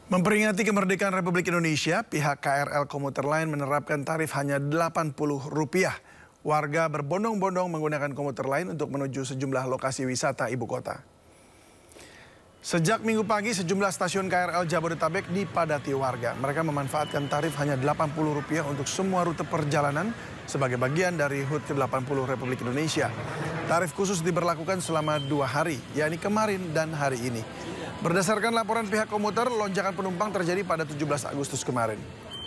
Memperingati kemerdekaan Republik Indonesia, pihak KRL Komuter Line menerapkan tarif hanya Rp80. Warga berbondong-bondong menggunakan komuter lain untuk menuju sejumlah lokasi wisata ibu kota. Sejak Minggu pagi, sejumlah stasiun KRL Jabodetabek dipadati warga. Mereka memanfaatkan tarif hanya Rp80 untuk semua rute perjalanan sebagai bagian dari HUT ke-80 Republik Indonesia. Tarif khusus diberlakukan selama 2 hari, yakni kemarin dan hari ini. Berdasarkan laporan pihak komuter, lonjakan penumpang terjadi pada 17 Agustus kemarin.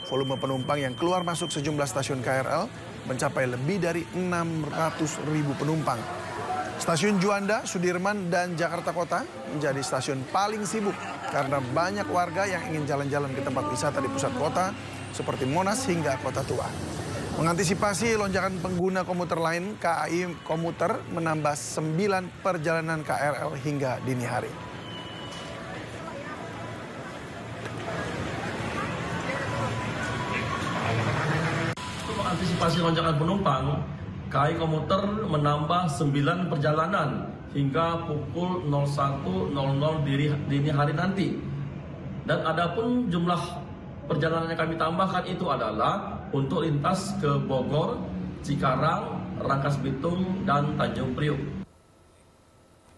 Volume penumpang yang keluar masuk sejumlah stasiun KRL mencapai lebih dari 600.000 penumpang. Stasiun Juanda, Sudirman, dan Jakarta Kota menjadi stasiun paling sibuk karena banyak warga yang ingin jalan-jalan ke tempat wisata di pusat kota seperti Monas hingga Kota Tua. Mengantisipasi lonjakan pengguna komuter lain, KAI Komuter menambah 9 perjalanan KRL hingga dini hari. Antisipasi lonjakan penumpang, KAI Komuter menambah 9 perjalanan hingga pukul 01.00 dini hari nanti. Dan adapun jumlah perjalanan yang kami tambahkan itu adalah untuk lintas ke Bogor, Cikarang, Rangkas Bitung, dan Tanjung Priuk.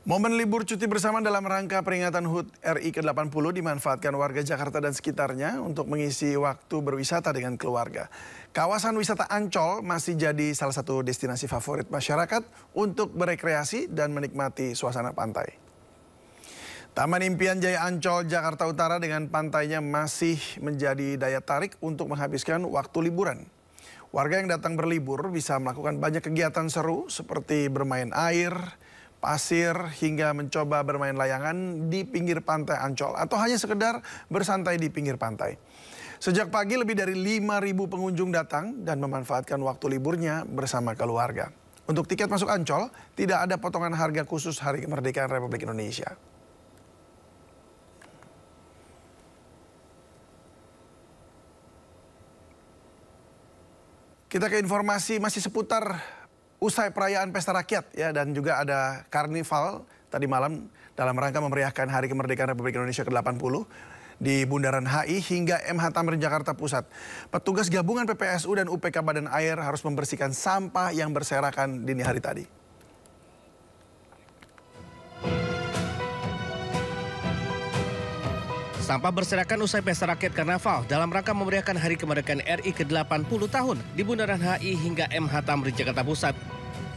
Momen libur cuti bersama dalam rangka peringatan HUT RI ke-80 dimanfaatkan warga Jakarta dan sekitarnya untuk mengisi waktu berwisata dengan keluarga. Kawasan wisata Ancol masih jadi salah satu destinasi favorit masyarakat untuk berekreasi dan menikmati suasana pantai. Taman Impian Jaya Ancol, Jakarta Utara dengan pantainya masih menjadi daya tarik untuk menghabiskan waktu liburan. Warga yang datang berlibur bisa melakukan banyak kegiatan seru seperti bermain air, pasir, hingga mencoba bermain layangan di pinggir pantai Ancol atau hanya sekedar bersantai di pinggir pantai. Sejak pagi lebih dari 5.000 pengunjung datang dan memanfaatkan waktu liburnya bersama keluarga. Untuk tiket masuk Ancol, tidak ada potongan harga khusus Hari Kemerdekaan Republik Indonesia. Kita ke informasi masih seputar usai perayaan Pesta Rakyat ya, dan juga ada karnival tadi malam dalam rangka memeriahkan Hari Kemerdekaan Republik Indonesia ke-80 di Bundaran HI hingga MH Tamrin Jakarta Pusat. Petugas gabungan PPSU dan UPK Badan Air harus membersihkan sampah yang berserakan dini hari tadi. Sampah berserakan usai Pesta Rakyat Karnaval dalam rangka memeriahkan Hari Kemerdekaan RI ke-80 tahun di Bundaran HI hingga MH Tamrin Jakarta Pusat.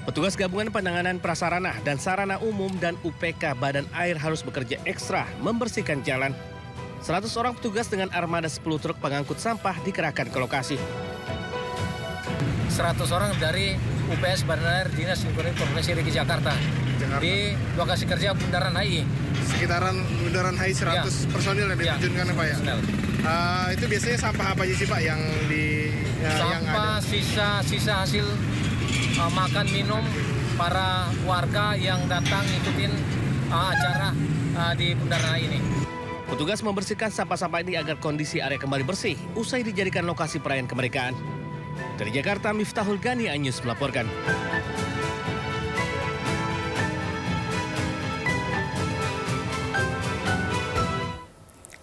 Petugas gabungan penanganan prasarana dan sarana umum dan UPK Badan Air harus bekerja ekstra membersihkan jalan. 100 orang petugas dengan armada 10 truk pengangkut sampah dikerahkan ke lokasi. 100 orang dari UPS Badan Air Dinas Lingkungan Hidup Provinsi DKI Jakarta di lokasi kerja Bundaran HI. Sekitaran Bundaran HI 100 personil yang diterjunkan ya Pak ya? Itu biasanya sampah apa aja sih Pak yang di sampah sisa hasil makan minum para warga yang datang ikutin acara di Bundaran HI ini. Petugas membersihkan sampah-sampah ini agar kondisi area kembali bersih usai dijadikan lokasi perayaan kemerdekaan. Dari Jakarta, Miftahul Gani, iNews melaporkan.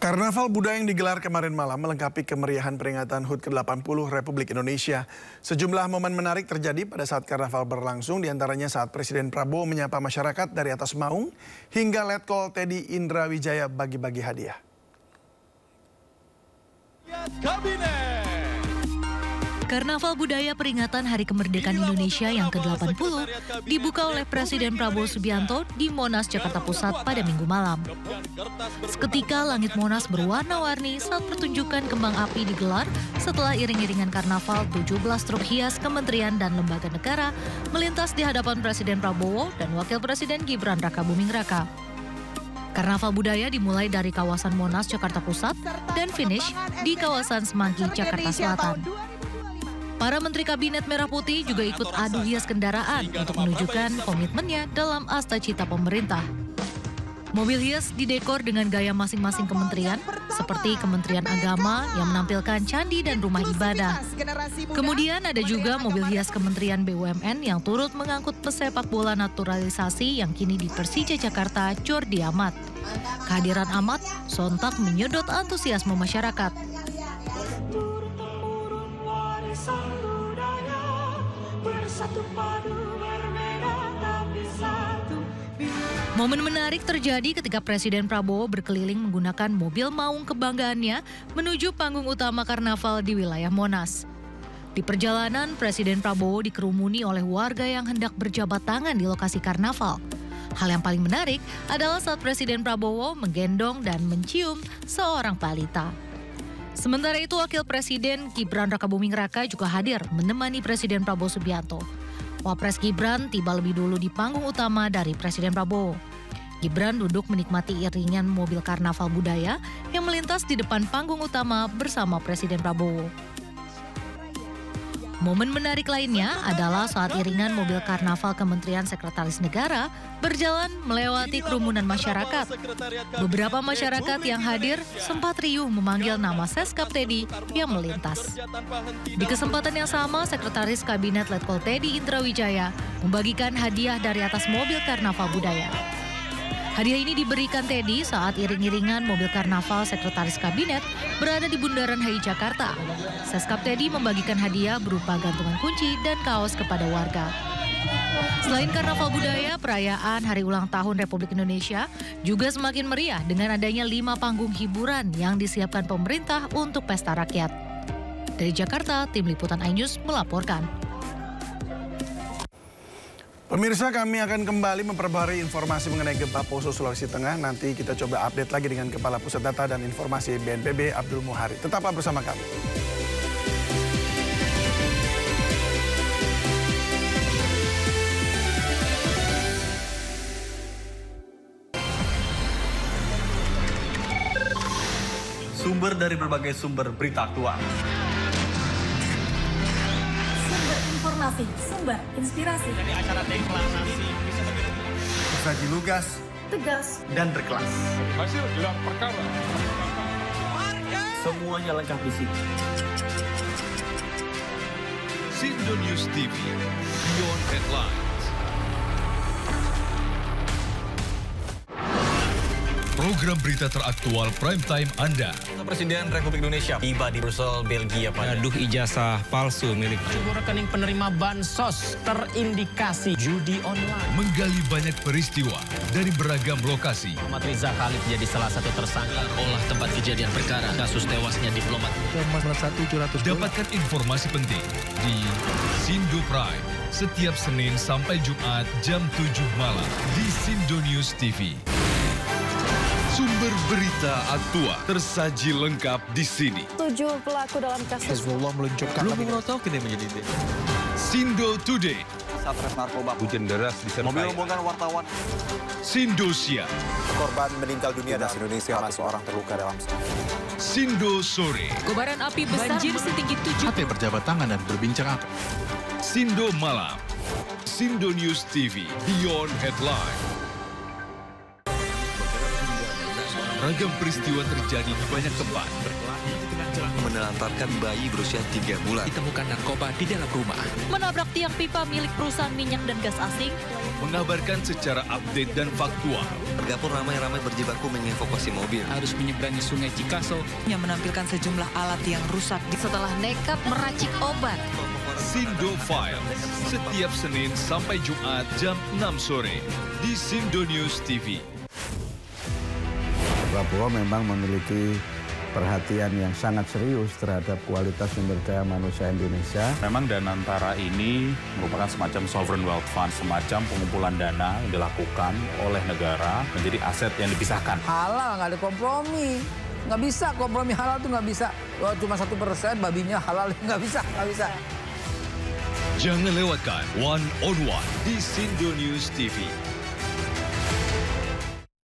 Karnaval budaya yang digelar kemarin malam melengkapi kemeriahan peringatan HUT ke-80 Republik Indonesia. Sejumlah momen menarik terjadi pada saat karnaval berlangsung, diantaranya saat Presiden Prabowo menyapa masyarakat dari atas maung hingga Letkol Teddy Indra Wijaya bagi-bagi hadiah. Karnaval budaya peringatan Hari Kemerdekaan Indonesia yang ke-80 dibuka oleh Presiden Prabowo Subianto di Monas, Jakarta Pusat pada Minggu malam. Seketika langit Monas berwarna-warni saat pertunjukan kembang api digelar setelah iring-iringan karnaval 17 truk hias kementerian dan lembaga negara melintas di hadapan Presiden Prabowo dan Wakil Presiden Gibran Rakabuming Raka. Karnaval budaya dimulai dari kawasan Monas, Jakarta Pusat dan finish di kawasan Semanggi, Jakarta Selatan. Para Menteri Kabinet Merah Putih juga ikut adu hias kendaraan untuk menunjukkan komitmennya dalam asta cita pemerintah. Mobil hias didekor dengan gaya masing-masing kementerian, seperti Kementerian Agama yang menampilkan candi dan rumah ibadah. Kemudian ada juga mobil hias Kementerian BUMN yang turut mengangkut pesepak bola naturalisasi yang kini di Persija Jakarta, Jordi Amat. Kehadiran Amat sontak menyedot antusiasme masyarakat. Momen menarik terjadi ketika Presiden Prabowo berkeliling menggunakan mobil maung kebanggaannya menuju panggung utama karnaval di wilayah Monas. Di perjalanan, Presiden Prabowo dikerumuni oleh warga yang hendak berjabat tangan di lokasi karnaval. Hal yang paling menarik adalah saat Presiden Prabowo menggendong dan mencium seorang balita. Sementara itu, Wakil Presiden Gibran Rakabuming Raka juga hadir menemani Presiden Prabowo Subianto. Wapres Gibran tiba lebih dulu di panggung utama dari Presiden Prabowo. Gibran duduk menikmati iringan mobil karnaval budaya yang melintas di depan panggung utama bersama Presiden Prabowo. Momen menarik lainnya adalah saat iringan mobil karnaval Kementerian Sekretaris Negara berjalan melewati kerumunan masyarakat. Beberapa masyarakat yang hadir sempat riuh memanggil nama Seskap Teddy yang melintas. Di kesempatan yang sama, Sekretaris Kabinet Letkol Teddy Indrawijaya membagikan hadiah dari atas mobil karnaval budaya. Hadiah ini diberikan Teddy saat iring-iringan mobil karnaval Sekretaris Kabinet berada di Bundaran HI Jakarta. Seskap Teddy membagikan hadiah berupa gantungan kunci dan kaos kepada warga. Selain karnaval budaya, perayaan Hari Ulang Tahun Republik Indonesia juga semakin meriah dengan adanya 5 panggung hiburan yang disiapkan pemerintah untuk pesta rakyat. Dari Jakarta, Tim Liputan iNews melaporkan. Pemirsa, kami akan kembali memperbarui informasi mengenai gempa Poso, Sulawesi Tengah. Nanti kita coba update lagi dengan Kepala Pusat Data dan Informasi BNPB, Abdul Muhari. Tetaplah bersama kami. Sumber dari berbagai sumber berita aktual. Informasi, sumber, inspirasi. Dari acara deklarasi bisa saji lugas, tegas, dan berkelas. Hasil gelar perkara. Semuanya lengkap di sini. Sindo News TV, Beyond Headlines. Program berita teraktual prime time Anda. Presiden Republik Indonesia tiba di Brussel, Belgia pada Gaduh ijazah palsu milik rekening penerima bansos terindikasi judi online. Menggali banyak peristiwa dari beragam lokasi. Muhammad Riza Khalid jadi salah satu tersangka olah tempat kejadian perkara kasus tewasnya diplomat. Dapatkan informasi penting di Sindo Prime setiap Senin sampai Jumat jam 7 malam di Sindo News TV. Sumber berita aktual tersaji lengkap di sini. 7 pelaku dalam kasus Hezbollah meluncurkan Sindo Today. Satres narkoba. hujan deras disertai Mobil rombongan wartawan. Sindo Siang. Korban meninggal dunia dan Indonesia 100 orang terluka dalam Sindo Sore. Kobaran api besar setinggi 7 HP berjabat tangan dan berbincang akar. Sindo Malam. Sindo News TV Beyond Headline. Ragam peristiwa terjadi di banyak tempat. Menelantarkan bayi berusia 3 bulan. Ditemukan narkoba di dalam rumah. menabrak tiang pipa milik perusahaan minyak dan gas asing. Mengabarkan secara update dan faktual. Warga pun ramai-ramai berjibaku mengevakuasi mobil. Harus menyeberangi sungai Cikaso. Yang menampilkan sejumlah alat yang rusak. Setelah nekat meracik obat. Sindo Files. Setiap Senin sampai Jumat jam 6 sore di Sindo News TV. Prabowo memang memiliki perhatian yang sangat serius terhadap kualitas sumber daya manusia Indonesia. Memang Danantara ini merupakan semacam sovereign wealth fund, semacam pengumpulan dana yang dilakukan oleh negara menjadi aset yang dipisahkan. Halal, nggak ada kompromi. Nggak bisa, kompromi halal tuh nggak bisa. Wah, cuma 1% babinya halal, nggak bisa. Jangan lewatkan One on One di Sindo News TV.